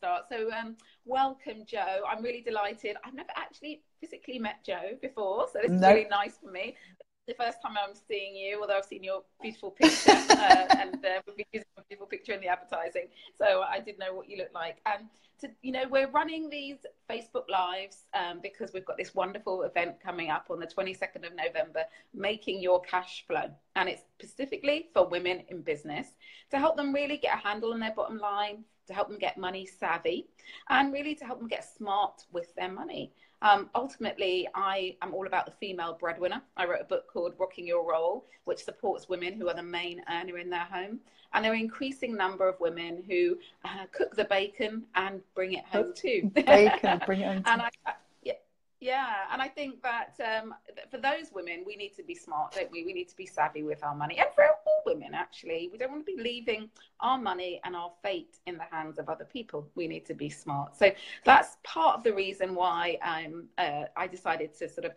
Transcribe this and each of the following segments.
start. So welcome, Joe. I'm really delighted. I've never actually physically met Joe before, so this is really nice for me. The first time I'm seeing you, although I've seen your beautiful picture and we'll be using a beautiful picture in the advertising, so I did know what you look like. And we're running these Facebook Lives because we've got this wonderful event coming up on the 22nd of November, Making Your Cash Flow. And it's specifically for women in business to help them really get a handle on their bottom line, to help them get money savvy, and really to help them get smart with their money. Ultimately, I am all about the female breadwinner. I wrote a book called Rocking Your Role, which supports women who are the main earner in their home. And there are an increasing number of women who cook the bacon and bring it home too. Bacon, bring it home too. And and I think that for those women, we need to be smart, don't we? We need to be savvy with our money. And for all women, actually, we don't want to be leaving our money and our fate in the hands of other people. We need to be smart. So that's part of the reason why I decided to sort of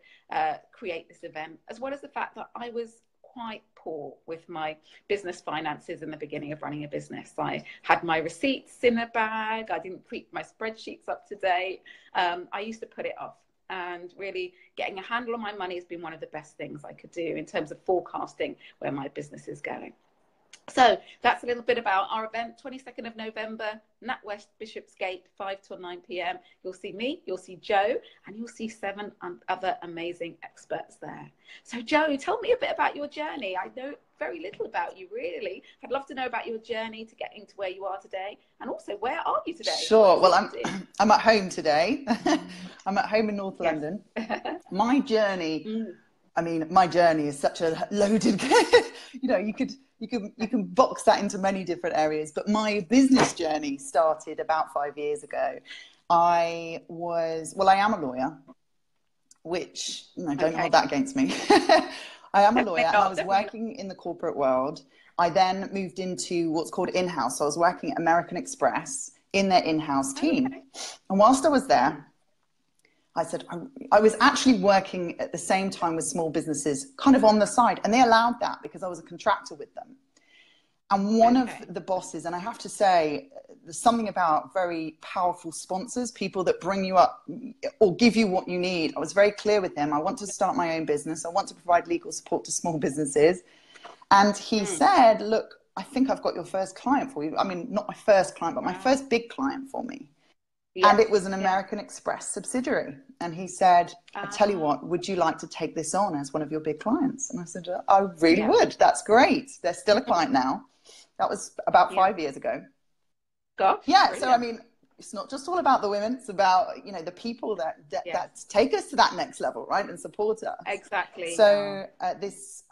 create this event, as well as the fact that I was quite poor with my business finances in the beginning of running a business. I had my receipts in a bag. I didn't keep my spreadsheets up to date. I used to put it off. And really getting a handle on my money has been one of the best things I could do in terms of forecasting where my business is going. So that's a little bit about our event, 22nd of November, NatWest Bishopsgate, 5 till 9 p.m. You'll see me, you'll see Joe, and you'll see 7 other amazing experts there. So Joe, tell me a bit about your journey. I know very little about you, really. I'd love to know about your journey to getting to where you are today, and also where are you today? Sure. Well, I'm at home today. I'm at home in North London. My journey, I mean, my journey is such a loaded, you can box that into many different areas, but my business journey started about 5 years ago. I am a lawyer, which don't hold that against me. I am a lawyer, and I was working in the corporate world. I then moved into what's called in-house. So I was working at American Express in their in-house team. And whilst I was there, I said, I was actually working at the same time with small businesses kind of on the side, and they allowed that because I was a contractor with them. And one of the bosses, and I have to say, there's something about very powerful sponsors, people that bring you up or give you what you need. I was very clear with him. I want to start my own business. I want to provide legal support to small businesses. And he said, look, I think I've got your first client for you. I mean, not my first client, but my first big client for me. And it was an American Express subsidiary. And he said, I tell you what, would you like to take this on as one of your big clients? And I said, I really would. That's great. They're still a client now. That was about 5 years ago. Gosh, so I mean, it's not just all about the women. It's about, the people that take us to that next level, right? And support us. Exactly. So this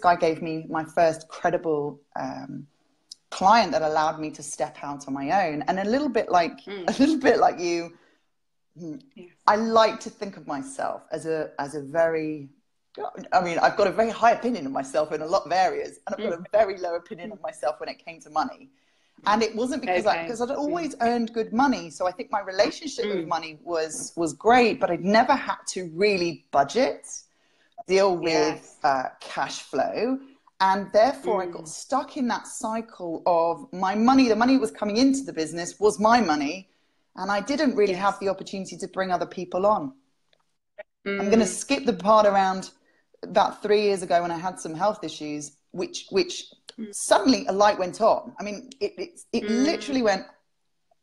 guy gave me my first credible client that allowed me to step out on my own. And a little bit like you, I like to think of myself as a very, I mean, I've got a very high opinion of myself in a lot of areas, and I've got a very low opinion of myself when it came to money. And it wasn't because I'd always earned good money. So I think my relationship with money was great, but I'd never had to really budget, deal with cash flow. And therefore I got stuck in that cycle of my money. The money that was coming into the business was my money. And I didn't really have the opportunity to bring other people on. I'm going to skip the part around about 3 years ago when I had some health issues, which suddenly a light went on. I mean, it literally went,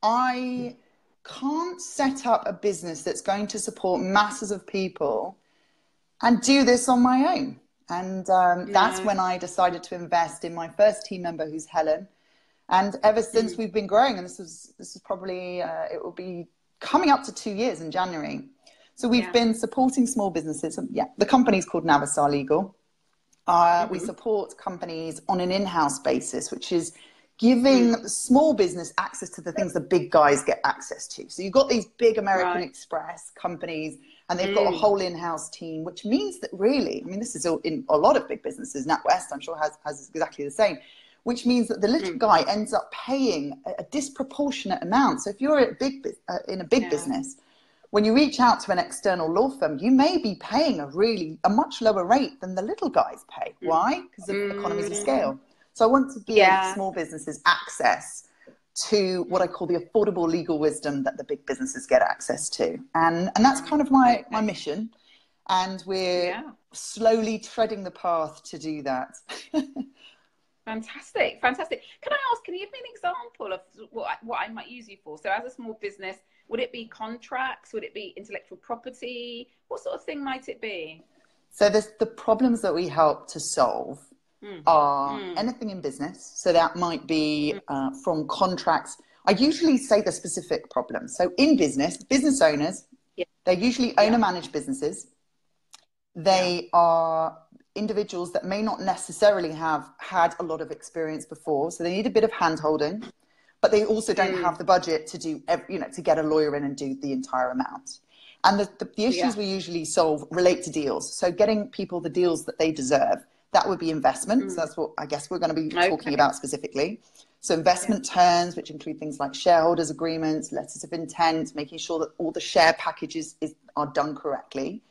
I can't set up a business that's going to support masses of people and do this on my own. And that's when I decided to invest in my first team member, who's Helen. And ever since we've been growing, and this is probably, it will be coming up to 2 years in January. So we've been supporting small businesses. The company's called Navistar Legal. We support companies on an in-house basis, which is giving small business access to the things the big guys get access to. So you've got these big American Express companies, and they've got a whole in-house team, which means that really, I mean, this is in a lot of big businesses, NatWest, I'm sure has exactly the same, which means that the little guy ends up paying a disproportionate amount. So if you're in a big business, when you reach out to an external law firm, you may be paying a much lower rate than the little guys pay. Why? Because of economies of scale. So I want to give small businesses access to what I call the affordable legal wisdom that the big businesses get access to. And that's kind of my mission. And we're slowly treading the path to do that. Fantastic, fantastic. Can I ask, can you give me an example of what I might use you for? So as a small business, would it be contracts? Would it be intellectual property? What sort of thing might it be? So the problems that we help to solve are anything in business. So that might be from contracts. I usually say the specific problems. So in business, business owners, they're usually owner-managed businesses. They are individuals that may not necessarily have had a lot of experience before. So they need a bit of hand-holding, but they also don't have the budget to do, to get a lawyer in and do the entire amount. And the issues we usually solve relate to deals. So getting people the deals that they deserve. That would be investments. That's what I guess we're going to be talking about specifically. So investment terms, which include things like shareholders agreements, letters of intent, making sure that all the share packages are done correctly.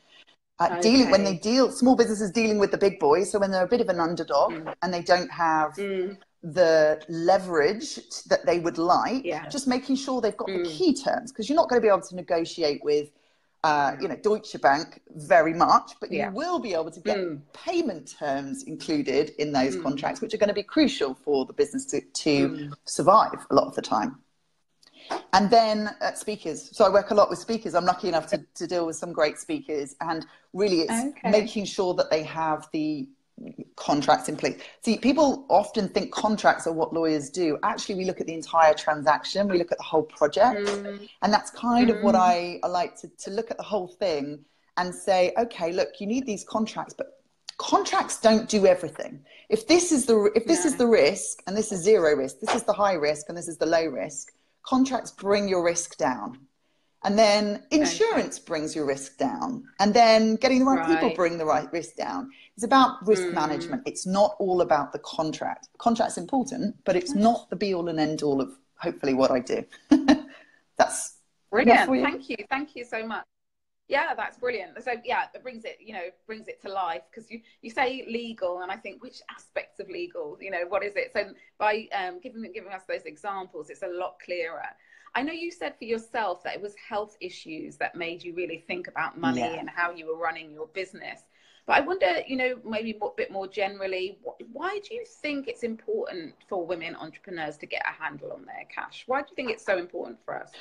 Dealing when they deal, small businesses dealing with the big boys. So when they're a bit of an underdog and they don't have the leverage that they would like, just making sure they've got the key terms, because you're not going to be able to negotiate with Deutsche Bank very much, but you will be able to get payment terms included in those contracts, which are going to be crucial for the business to survive a lot of the time. And then speakers. So I work a lot with speakers. I'm lucky enough to deal with some great speakers, and really it's making sure that they have the contracts in place. See, people often think contracts are what lawyers do. Actually, we look at the entire transaction. We look at the whole project. And that's kind of what I like to look at the whole thing and say, okay, look, you need these contracts, but contracts don't do everything. If this is the risk and this is zero risk, this is the high risk and this is the low risk, contracts bring your risk down. And then insurance brings your risk down. And then getting the right people bring the right risk down. It's about risk management. It's not all about the contract. Contract's important, but it's not the be all and end all of hopefully what I do. That's brilliant. Thank you. Thank you so much. Yeah, that's brilliant. So yeah, it brings it to life, because you say legal, and I think, which aspects of legal, what is it? So by giving us those examples, it's a lot clearer. I know you said for yourself that it was health issues that made you really think about money and how you were running your business. But I wonder, maybe a bit more generally, why do you think it's important for women entrepreneurs to get a handle on their cash? Why do you think it's so important for us?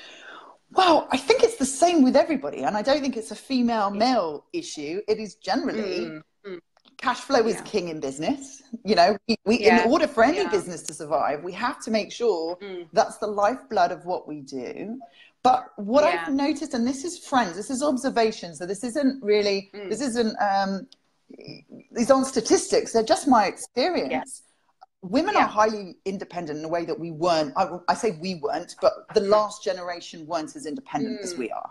Well, I think it's the same with everybody. And I don't think it's a female-male issue. It is generally cash flow is king in business. In order for any business to survive, we have to make sure that's the lifeblood of what we do. But what I've noticed, and this is this is observations, so this isn't really, these aren't statistics, they're just my experience. Women are highly independent in a way that we weren't. I say we weren't, but the last generation weren't as independent as we are.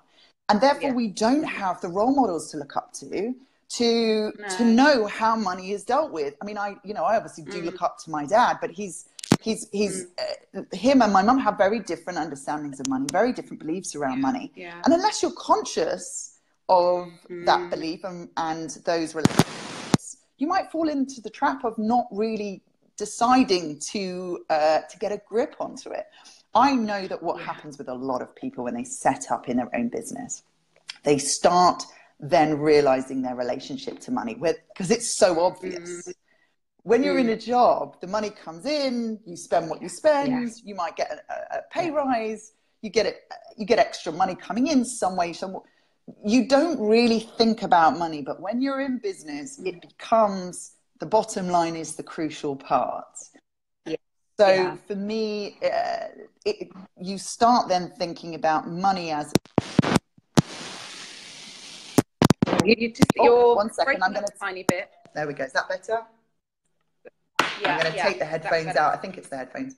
And therefore we don't have the role models to look up to know how money is dealt with. I mean, I obviously do look up to my dad, but him and my mum have very different understandings of money, very different beliefs around money. And unless you're conscious of that belief and those relationships, you might fall into the trap of not really deciding to get a grip onto it. I know that what happens with a lot of people when they set up in their own business, they start then realizing their relationship to money, because it's so obvious. When you're in a job, the money comes in, you spend what you spend, you might get a pay rise, you get extra money coming in some way. You don't really think about money, but when you're in business, it becomes, the bottom line is the crucial part. So for me, you start then thinking about money as... You're 1 second, I'm going to... tiny bit. There we go. Is that better? I'm going to take the headphones out. I think it's the headphones.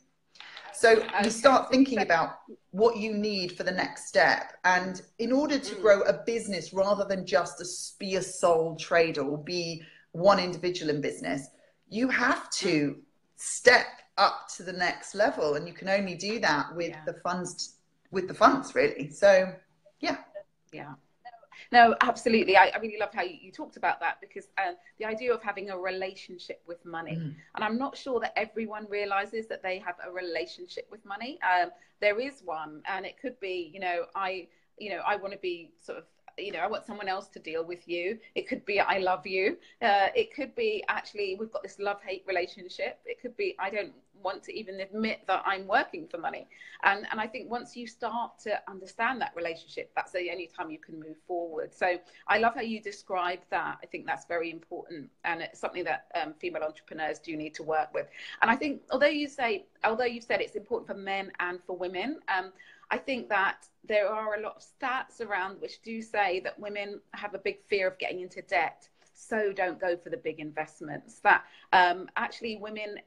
So you start thinking about what you need for the next step. And in order to grow a business, rather than just be a sole trader or be one individual in business, you have to step up to the next level. And you can only do that with the funds, really. So, yeah. No, absolutely. I really love how you talked about that, because the idea of having a relationship with money, and I'm not sure that everyone realizes that they have a relationship with money. There is one, and it could be, I want to be sort of, I want someone else to deal with you. It could be I love you. It could be actually we've got this love-hate relationship. It could be I don't want to even admit that I'm working for money. And I think once you start to understand that relationship, that's the only time you can move forward. So I love how you described that. I think that's very important, and it's something that female entrepreneurs do need to work with. And I think although you've said it's important for men and for women, I think that there are a lot of stats around which do say that women have a big fear of getting into debt. So don't go for the big investments. That actually women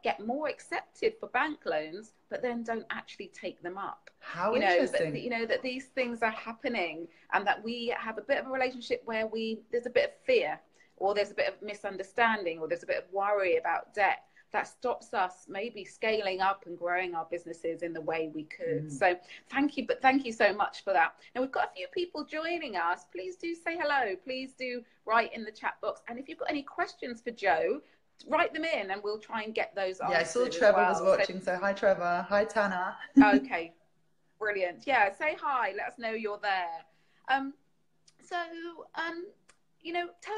get more accepted for bank loans, but then don't actually take them up. How interesting. That these things are happening, and that we have a bit of a relationship where there's a bit of fear, or there's a bit of misunderstanding, or there's a bit of worry about debt that stops us maybe scaling up and growing our businesses in the way we could. So thank you so much for that. Now we've got a few people joining us. Please do say hello. Please do write in the chat box. And if you've got any questions for Jo, write them in and we'll try and get those answered. Yeah, I saw Trevor was watching. So hi, Trevor. Hi, Tana. Okay, brilliant. Yeah, say hi. Let us know you're there. Tell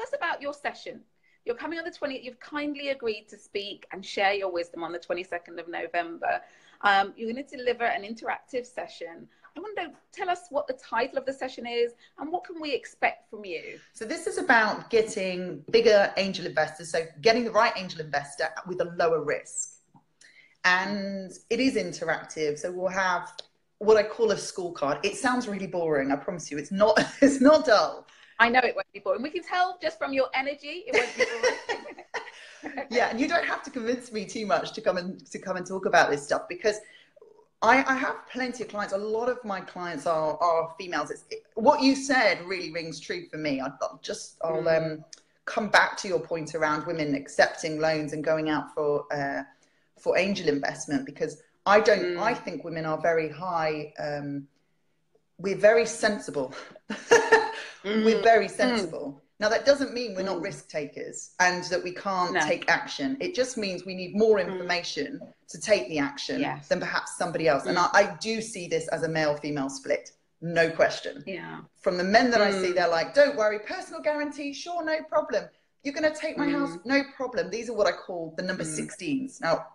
us about your session. You're coming on the 20th. You've kindly agreed to speak and share your wisdom on the 22nd of November. You're going to deliver an interactive session. I want to tell us what the title of the session is and what can we expect from you? So this is about getting bigger angel investors. So getting the right angel investor with a lower risk. And it is interactive. So we'll have what I call a scorecard. It sounds really boring. I promise you, it's not dull. I know it won't be boring. We can tell just from your energy, it won't be boring. Yeah, and you don't have to convince me too much to come and talk about this stuff, because I have plenty of clients. A lot of my clients are females. What you said really rings true for me. I'll come back to your point around women accepting loans and going out for angel investment, because I think women are very high. We're very sensible. We're very sensible. Now, that doesn't mean we're not risk takers and that we can't take action. It just means we need more information to take the action than perhaps somebody else. And I do see this as a male-female split, no question. Yeah. From the men that I see, they're like, don't worry, personal guarantee, sure, no problem. You're going to take my house, no problem. These are what I call the number 16s. Now,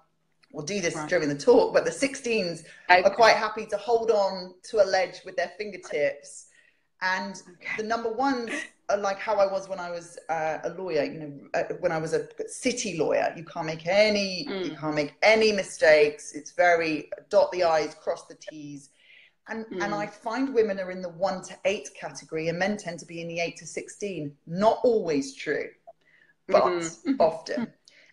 we'll do this during the talk, but the 16s are quite happy to hold on to a ledge with their fingertips. And the number ones are like how I was when I was a lawyer, when I was a city lawyer. You can't make any mistakes. It's very dot the I's, cross the T's. And I find women are in the 1 to 8 category and men tend to be in the 8 to 16. Not always true, but often.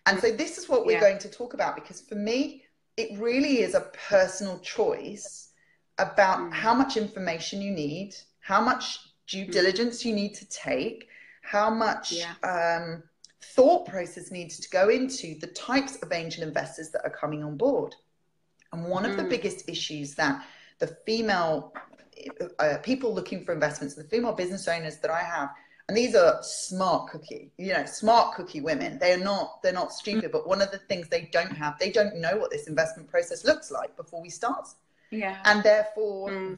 And so this is what we're going to talk about, because for me, it really is a personal choice about how much information you need, how much due diligence you need to take, how much thought process needs to go into the types of angel investors that are coming on board. And one of the biggest issues that the female people looking for investments, the female business owners that I have, and these are smart cookie women. They're not stupid, but one of the things they don't know what this investment process looks like before we start. Yeah. And therefore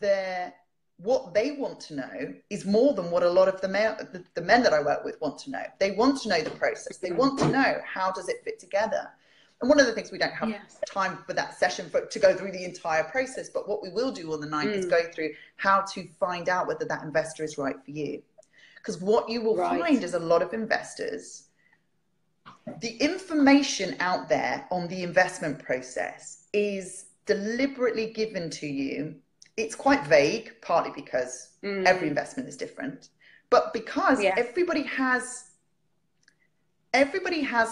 what they want to know is more than what a lot of the men that I work with want to know. They want to know the process. They want to know, how does it fit together? And one of the things, we don't have time for that session to go through the entire process, but what we will do on the night is go through how to find out whether that investor is right for you. Because what you will find is a lot of investors, the information out there on the investment process is deliberately given to you. It's quite vague, partly because every investment is different, but because everybody has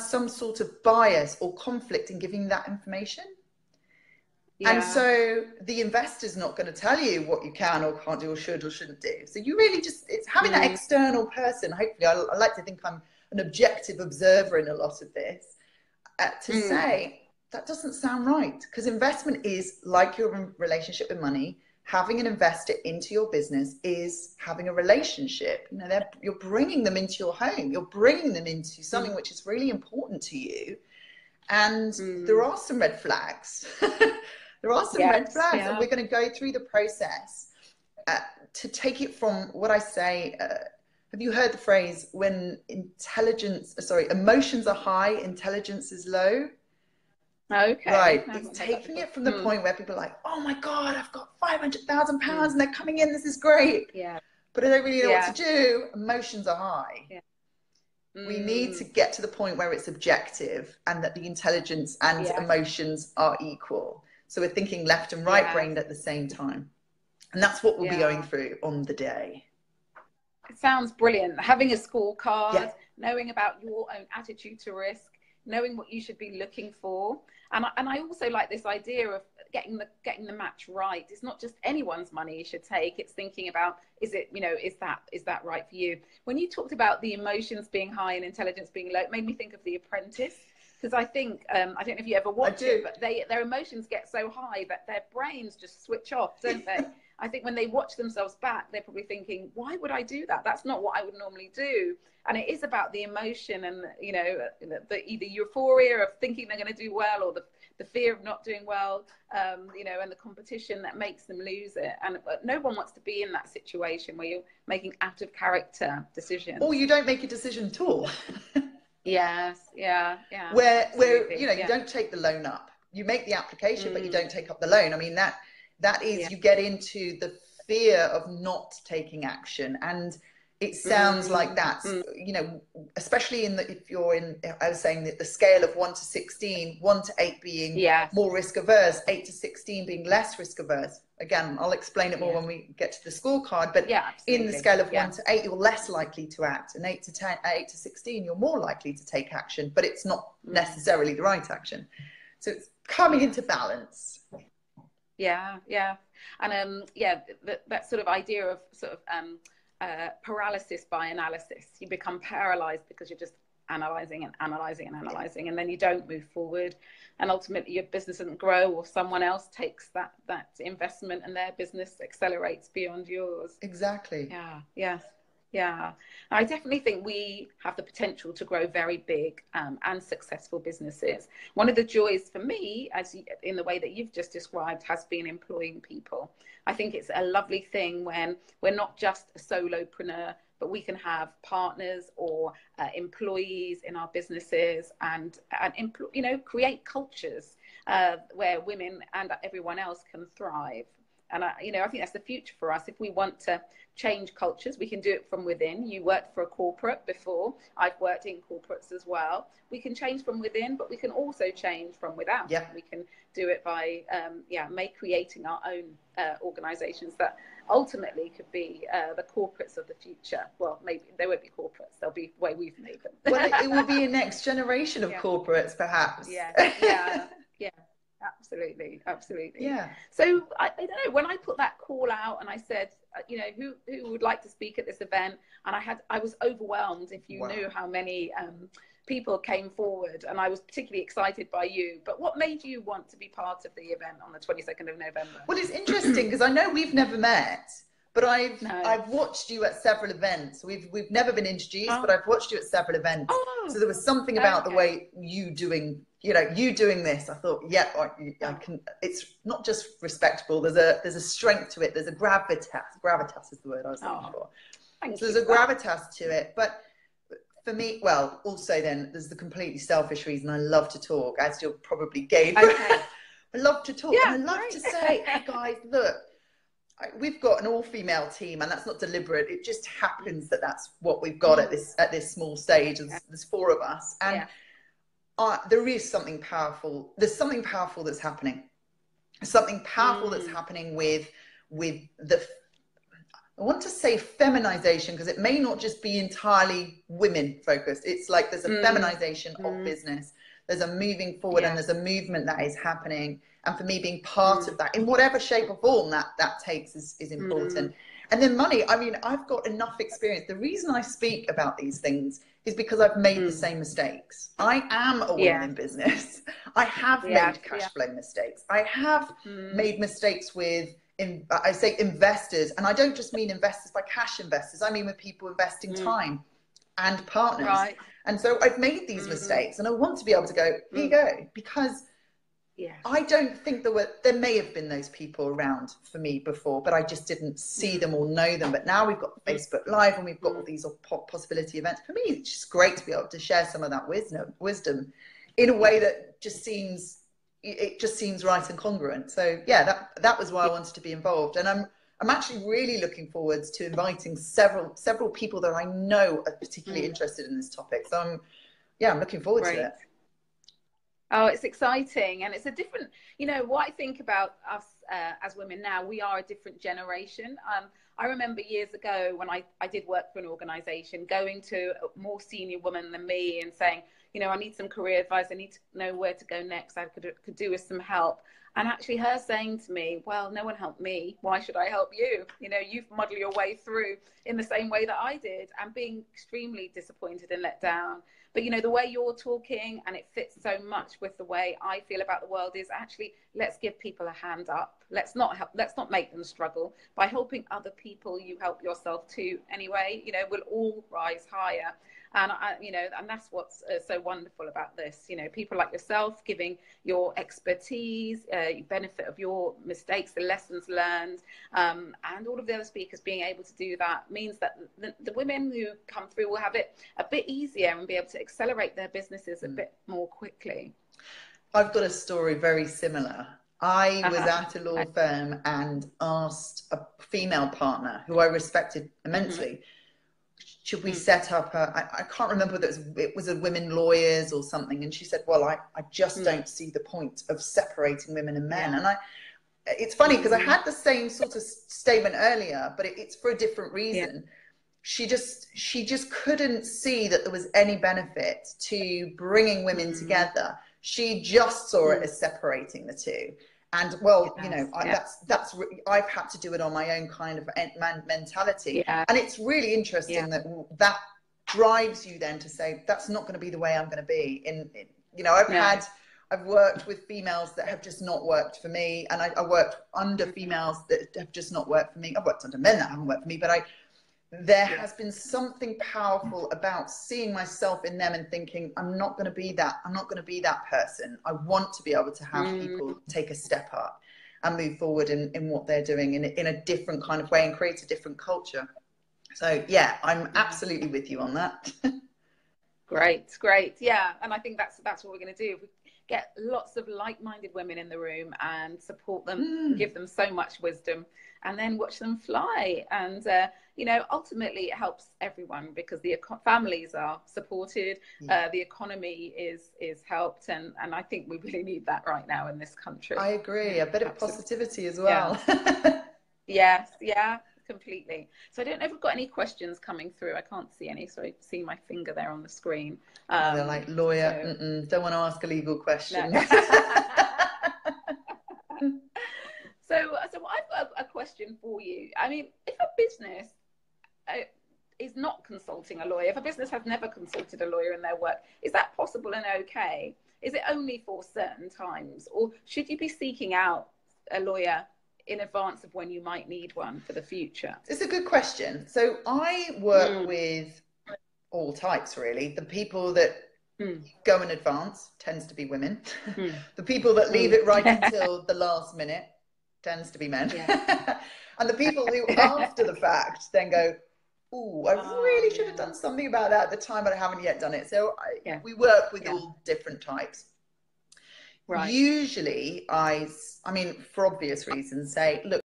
some sort of bias or conflict in giving that information. Yeah. And so the investor's not going to tell you what you can or can't do or should or shouldn't do. So you really it's having that external person. Hopefully, I like to think I'm an objective observer in a lot of this, to say that doesn't sound right, because investment is like your relationship with money. having an investor into your business is having a relationship. You know, you're bringing them into your home. You're bringing them into something which is really important to you. And there are some red flags. There are some red flags, and we're going to go through the process to take it from what I say. Have you heard the phrase, when emotions are high, intelligence is low? Okay. Right. It's taking it from the point where people are like, oh my God, I've got £500,000 and they're coming in. This is great. Yeah. But I don't really know what to do. Emotions are high. Yeah. We need to get to the point where it's objective and that the intelligence and emotions are equal. So we're thinking left and right brained at the same time. And that's what we'll be going through on the day. It sounds brilliant. Having a scorecard, knowing about your own attitude to risk, knowing what you should be looking for. And I also like this idea of getting the match right. It's not just anyone's money you should take. It's thinking about, is that right for you? When you talked about the emotions being high and intelligence being low, it made me think of The Apprentice. Because I think, I don't know if you ever watched it, but their emotions get so high that their brains just switch off, don't they? I think when they watch themselves back, they're probably thinking, why would I do that? That's not what I would normally do. And it is about the emotion and, you know, the either euphoria of thinking they're going to do well, or the fear of not doing well, you know, and the competition that makes them lose it. And no one wants to be in that situation where you're making out of character decisions. Or you don't make a decision at all. Yes, Where you know, you don't take the loan up. You make the application, but you don't take up the loan. I mean, that is, you get into the fear of not taking action. And it sounds like that's, you know, especially if you're in, I was saying that the scale of 1 to 16, 1 to 8 being more risk averse, 8 to 16 being less risk averse. Again, I'll explain it more when we get to the scorecard, but in the scale of 1 to 8, you're less likely to act, and 8 to 16, you're more likely to take action, but it's not necessarily the right action. So it's coming into balance. And that sort of idea of sort of paralysis by analysis. You become paralyzed because you're just analyzing and analyzing and analyzing, and then you don't move forward, and ultimately your business doesn't grow, or someone else takes that investment and their business accelerates beyond yours. Exactly. I definitely think we have the potential to grow very big and successful businesses. One of the joys for me, in the way that you've just described, has been employing people. I think it's a lovely thing when we're not just a solopreneur, but we can have partners or employees in our businesses, and you know, create cultures where women and everyone else can thrive. And I think that's the future for us. If we want to change cultures, we can do it from within. You worked for a corporate before. I've worked in corporates as well. We can change from within, but we can also change from without. We can do it by creating our own organizations that ultimately could be the corporates of the future. Well, maybe they won't be corporates. They'll be the way we've made them. Well, it will be a next generation of corporates, perhaps. Absolutely. So I don't know, when I put that call out and I said, you know, who would like to speak at this event, and I was overwhelmed, if you knew how many people came forward, and I was particularly excited by you. But what made you want to be part of the event on the 22nd of November? Well, it's interesting because I know we've never met, but I've watched you at several events. We've never been introduced, but I've watched you at several events. So there was something about the way you doing this. I thought, I can. It's not just respectable. There's a strength to it. There's a gravitas. Gravitas is the word I was looking for. So there's a gravitas to it. But for me, well, also then there's the completely selfish reason I love to talk, as you'll probably gauge. I love to talk, and I love to say, hey guys, look. We've got an all-female team, and that's not deliberate. It just happens that that's what we've got at this small stage. There's 4 of us, and there is something powerful. There's something powerful that's happening. Something powerful that's happening with the. I want to say feminization, because it may not just be entirely women focused. It's like there's a feminization of business. There's a moving forward, and there's a movement that is happening. And for me, being part of that in whatever shape or form that takes is important. And then money. I mean, I've got enough experience. The reason I speak about these things is because I've made the same mistakes. I am a woman in business. I have made cash flow mistakes. I have made mistakes with I say investors, and I don't just mean investors by cash investors. I mean with people investing time and partners. Right. And so I've made these mistakes, and I want to be able to go, here you go, because I don't think there may have been those people around for me before, but I just didn't see them or know them. But now we've got Facebook Live, and we've got all these possibility events. For me, it's just great to be able to share some of that wisdom in a way that just seems right and congruent. So yeah, that was why I wanted to be involved, and I'm actually really looking forward to inviting several people that I know are particularly interested in this topic. So I'm looking forward to it. Oh, it's exciting. And it's a different, what I think about us as women now, we are a different generation. I remember years ago when I did work for an organization, going to a more senior woman than me and saying, I need some career advice. I need to know where to go next. I could do with some help. And actually her saying to me, well, no one helped me. Why should I help you? You've muddled your way through in the same way that I did, and being extremely disappointed and let down. But, the way you're talking, and it fits so much with the way I feel about the world, is actually, let's give people a hand up. Let's not make them struggle. By helping other people, you help yourself too anyway. We'll all rise higher. And, and that's what's so wonderful about this. People like yourself giving your expertise, benefit of your mistakes, the lessons learned, and all of the other speakers being able to do that means that the women who come through will have it a bit easier and be able to accelerate their businesses a bit more quickly. I've got a story very similar. I was at a law firm and asked a female partner who I respected immensely, should we set up I can't remember whether it was a women lawyers or something, and she said, well, I just don't see the point of separating women and men. And it's funny because I had the same sort of statement earlier, but it's for a different reason. She just couldn't see that there was any benefit to bringing women together. She just saw it as separating the two. And well, I've had to do it on my own kind of mentality. And it's really interesting that drives you then to say, that's not going to be the way I'm going to be. I've worked with females that have just not worked for me. And I worked under females that have just not worked for me. I've worked under men that haven't worked for me, but there has been something powerful about seeing myself in them and thinking, I'm not going to be that. I'm not going to be that person. I want to be able to have people take a step up and move forward in what they're doing in a different kind of way and create a different culture. So yeah, I'm absolutely with you on that. Great. Yeah. And I think that's what we're going to do. If we get lots of like-minded women in the room and support them, give them so much wisdom, and then watch them fly. And, ultimately it helps everyone because the families are supported, the economy is helped. And I think we really need that right now in this country. I agree. A bit of positivity as well. Yes. Yeah, completely. So I don't know if we've got any questions coming through. I can't see any. So I see my finger there on the screen. They're like, lawyer, don't want to ask a legal question. No. So I've got a question for you. I mean, if a business is not consulting a lawyer, if a business has never consulted a lawyer in their work, is that possible and okay? Is it only for certain times, or should you be seeking out a lawyer in advance of when you might need one for the future? It's a good question. So I work with all types, really. The people that go in advance tends to be women. The people that leave it right until the last minute tends to be men. And the people who after the fact then go, oh, I really should have done something about that at the time, but I haven't yet done it. So we work with all different types. Right. Usually I mean, for obvious reasons, say, look,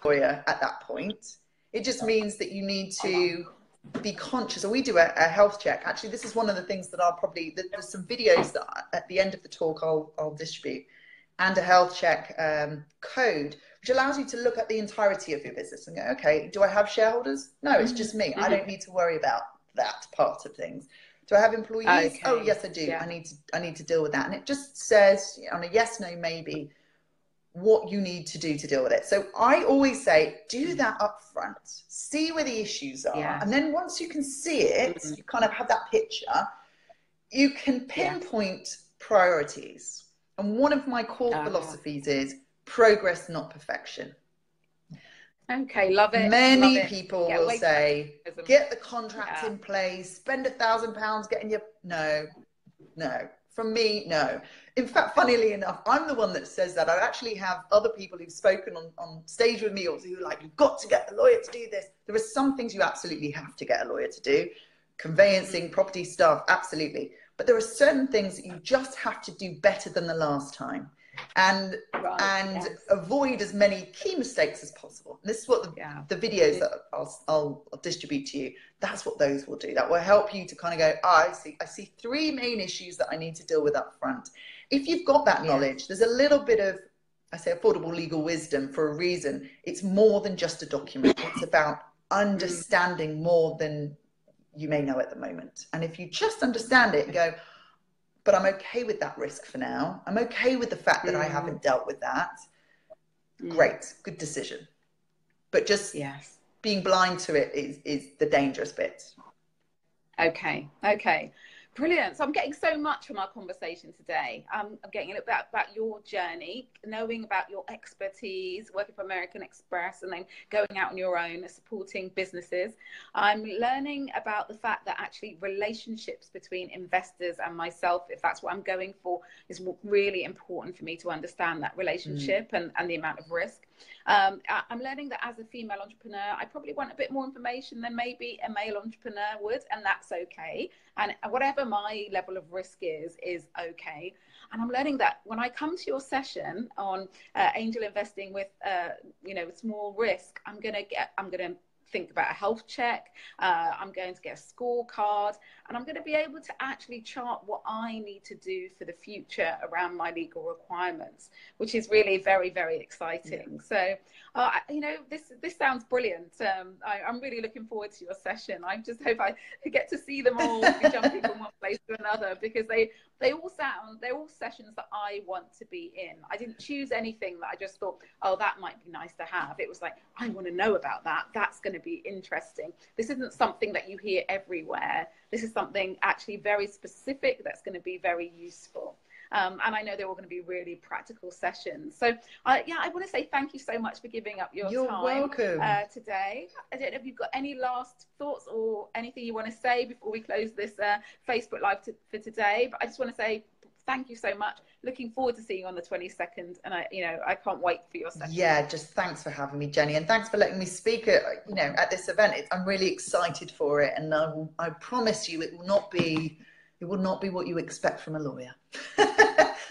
lawyer at that point. It just means that you need to be conscious. So we do a health check. Actually, this is one of the things that there's some videos that at the end of the talk I'll distribute, and a health check code, which allows you to look at the entirety of your business and go, okay, do I have shareholders? No, it's just me. I don't need to worry about that part of things. Do I have employees? Okay. Oh, yes, I do. Yeah. I need to deal with that. And it just says on a yes, no, maybe what you need to do to deal with it. So I always say, do that up front, see where the issues are. And then once you can see it, you kind of have that picture, You can Yes. pinpoint priorities. And one of my core philosophies is progress, not perfection. Okay, love it. Love Many it. people Get will away from say, perfectionism. get the contract Yeah. in place, spend £1,000 getting your. No, no. From me, no. In fact, funnily enough, I'm the one that says that. I actually have other people who've spoken on stage with me, or who are like, you've got to get a lawyer to do this. There are some things you absolutely have to get a lawyer to do. Conveyancing, property stuff, absolutely. But there are certain things that you just have to do better than the last time. And Right. Yes. avoid as many key mistakes as possible. And this is what the videos that I'll distribute to you, that's what those will do. That will help you to kind of go, oh, I see 3 main issues that I need to deal with up front. If you've got that knowledge, there's a little bit of, I say, affordable legal wisdom for a reason. It's more than just a document. It's about understanding more than you may know at the moment. And if you just understand it and go, but I'm okay with that risk for now. I'm okay with the fact that I haven't dealt with that. Great, good decision. But just being blind to it is the dangerous bit. Okay. Okay. Brilliant. So I'm getting so much from our conversation today. I'm getting a little bit about your journey, knowing about your expertise, working for American Express, and then going out on your own, supporting businesses. I'm learning about the fact that actually relationships between investors and myself, if that's what I'm going for, is really important for me to understand that relationship and the amount of risk. I'm learning that as a female entrepreneur, I probably want a bit more information than maybe a male entrepreneur would, and that's okay. And whatever my level of risk is okay. And I'm learning that when I come to your session on angel investing with, small risk, I'm going to think about a health check. I'm going to get a scorecard, and I'm going to be able to actually chart what I need to do for the future around my legal requirements, which is really very, very exciting. So, this sounds brilliant. I'm really looking forward to your session. I just hope I get to see them all, be jumping from one place to another, because they're all sessions that I want to be in. I didn't choose anything that I just thought, oh, that might be nice to have. It was like, I want to know about that. That's going to be interesting. This isn't something that you hear everywhere. This is something actually very specific that's going to be very useful. And I know they're all going to be really practical sessions. So, I want to say thank you so much for giving up your You're time welcome. Today. I don't know if you've got any last thoughts or anything you want to say before we close this Facebook Live for today. But I just want to say thank you so much. Looking forward to seeing you on the 22nd. And I can't wait for your session. Yeah, just thanks for having me, Jenny. And thanks for letting me speak at this event. I'm really excited for it. And I promise you, it will not be what you expect from a lawyer.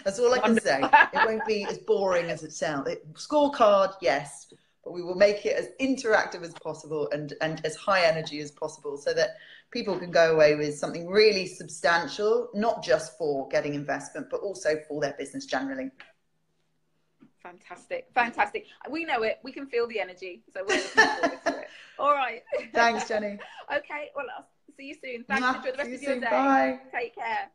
That's all I can say. It won't be as boring as it sounds. Scorecard, yes, but we will make it as interactive as possible and as high energy as possible, so that people can go away with something really substantial, not just for getting investment, but also for their business generally. Fantastic. Fantastic. We know it. We can feel the energy. So we're looking forward to it. All right. Thanks, Jenny. Okay. Well, I'll see you soon. Thanks. Enjoy the rest of your day. Bye. Take care.